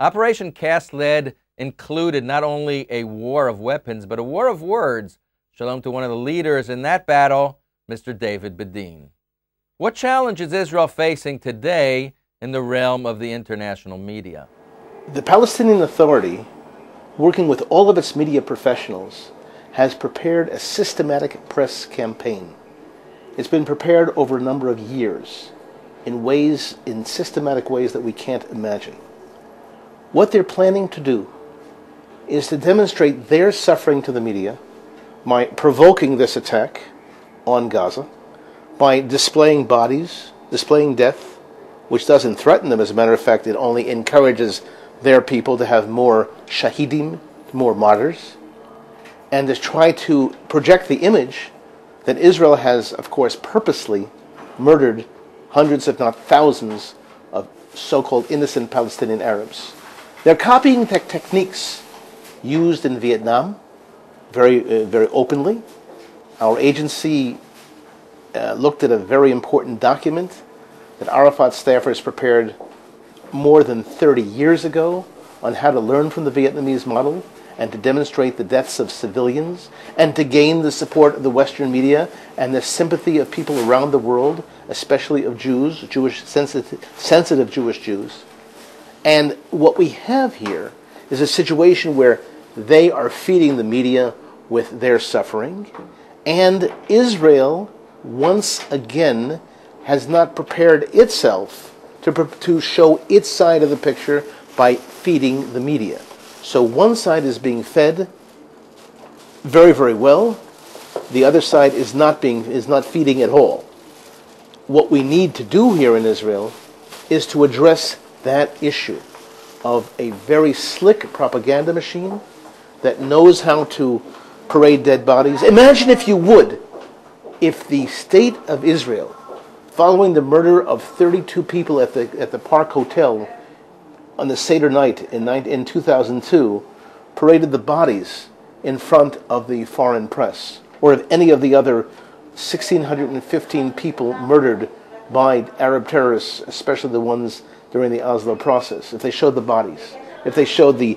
Operation Cast Lead included not only a war of weapons, but a war of words. Shalom to one of the leaders in that battle, Mr. David Bedin. What challenge is Israel facing today in the realm of the international media? The Palestinian Authority, working with all of its media professionals, has prepared a systematic press campaign. It's been prepared over a number of years in systematic ways that we can't imagine. What they're planning to do is to demonstrate their suffering to the media by provoking this attack on Gaza, by displaying bodies, displaying death, which doesn't threaten them. As a matter of fact, it only encourages their people to have more shahidim, more martyrs, and to try to project the image that Israel has, of course, purposely murdered hundreds, if not thousands, of so-called innocent Palestinian Arabs. They're copying the techniques used in Vietnam very openly. Our agency looked at a very important document that Arafat's staffers prepared more than 30 years ago on how to learn from the Vietnamese model and to demonstrate the deaths of civilians and to gain the support of the Western media and the sympathy of people around the world, especially of Jews, sensitive Jewish Jews. And what we have here is a situation where they are feeding the media with their suffering, and Israel, once again, has not prepared itself to show its side of the picture by feeding the media. So one side is being fed very, very well. The other side is not feeding at all. What we need to do here in Israel is to address that issue of a very slick propaganda machine that knows how to parade dead bodies. Imagine, if you would, if the state of Israel, following the murder of 32 people at the Park Hotel on the Seder night in 2002, paraded the bodies in front of the foreign press, or of any of the other 1,615 people murdered by Arab terrorists, especially the ones during the Oslo process. If they showed the bodies, if they showed the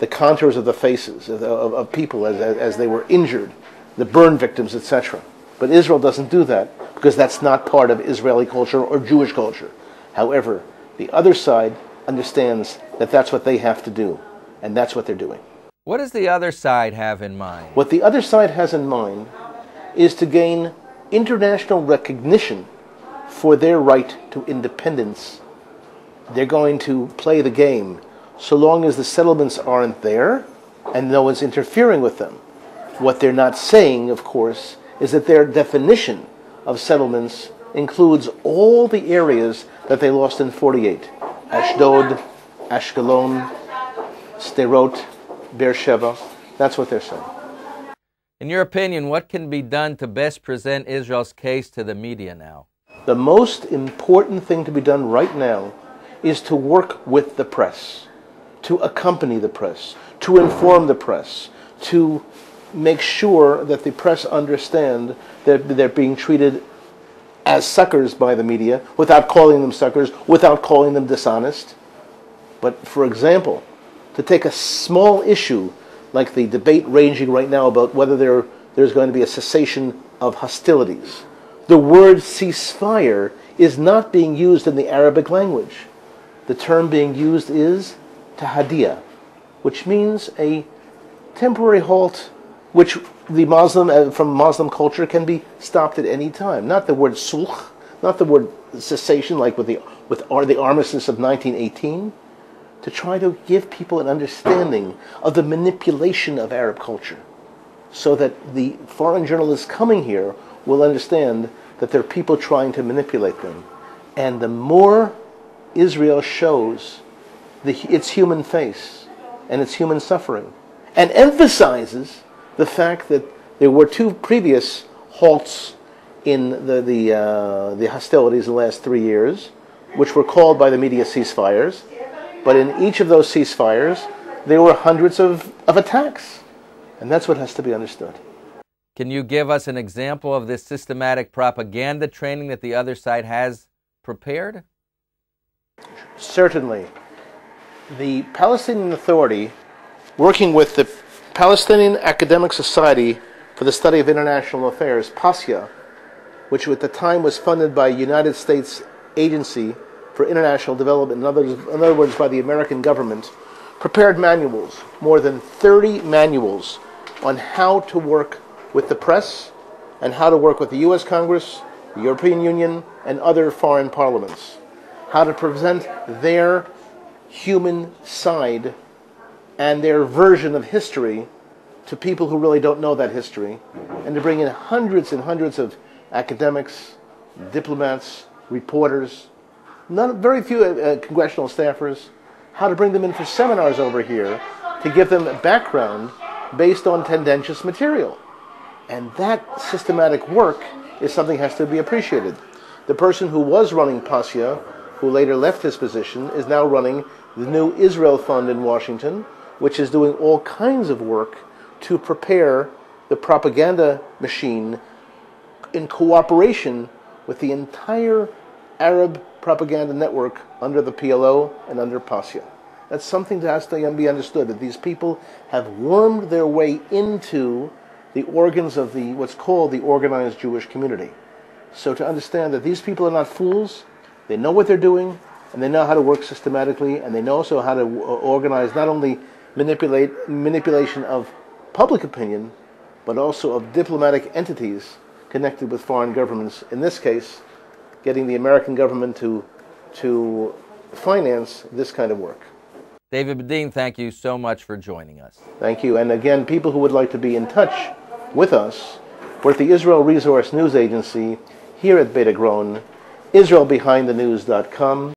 contours of the faces of people as they were injured, the burn victims, etc. But Israel doesn't do that because that's not part of Israeli culture or Jewish culture. However, the other side understands that that's what they have to do, and that's what they're doing. What does the other side have in mind? What the other side has in mind is to gain international recognition for their right to independence. They're going to play the game so long as the settlements aren't there and no one's interfering with them. What they're not saying, of course, is that their definition of settlements includes all the areas that they lost in 48. Ashdod, Ashkelon, Sderot, Beersheba. That's what they're saying. In your opinion, what can be done to best present Israel's case to the media now? The most important thing to be done right now is to work with the press, to accompany the press, to inform the press, to make sure that the press understand that they're being treated as suckers by the media, without calling them suckers, without calling them dishonest. But, for example, to take a small issue like the debate raging right now about whether there's going to be a cessation of hostilities. The word ceasefire is not being used in the Arabic language. The term being used is tahadiya, which means a temporary halt, which from Muslim culture can be stopped at any time. Not the word sulh, not the word cessation like with the armistice of 1918, to try to give people an understanding of the manipulation of Arab culture, so that the foreign journalists coming here will understand that there are people trying to manipulate them. And the more Israel shows its human face and its human suffering, and emphasizes the fact that there were two previous halts in the hostilities in the last 3 years, which were called by the media ceasefires, but in each of those ceasefires, there were hundreds of attacks. And that's what has to be understood. Can you give us an example of this systematic propaganda training that the other side has prepared? Certainly. The Palestinian Authority, working with the Palestinian Academic Society for the Study of International Affairs, PASIA, which at the time was funded by United States Agency for International Development, in other words, by the American government, prepared manuals, more than 30 manuals, on how to work with the press and how to work with the U.S. Congress, the European Union, and other foreign parliaments. How to present their human side and their version of history to people who really don't know that history, and to bring in hundreds and hundreds of academics, diplomats, reporters, very few congressional staffers, how to bring them in for seminars over here to give them a background based on tendentious material. And that systematic work is something that has to be appreciated. The person who was running PASIA, who later left his position, is now running the new Israel Fund in Washington, which is doing all kinds of work to prepare the propaganda machine in cooperation with the entire Arab propaganda network under the PLO and under PASIA. That's something that has to be understood, that these people have wormed their way into the organs of what's called the organized Jewish community. So to understand that these people are not fools, they know what they're doing, and they know how to work systematically, and they know also how to organize not only manipulation of public opinion, but also of diplomatic entities connected with foreign governments. In this case, getting the American government to finance this kind of work. David Bedein, thank you so much for joining us. Thank you. And again, people who would like to be in touch with us, we're at the Israel Resource News Agency here at Beta Grown, IsraelBehindTheNews.com.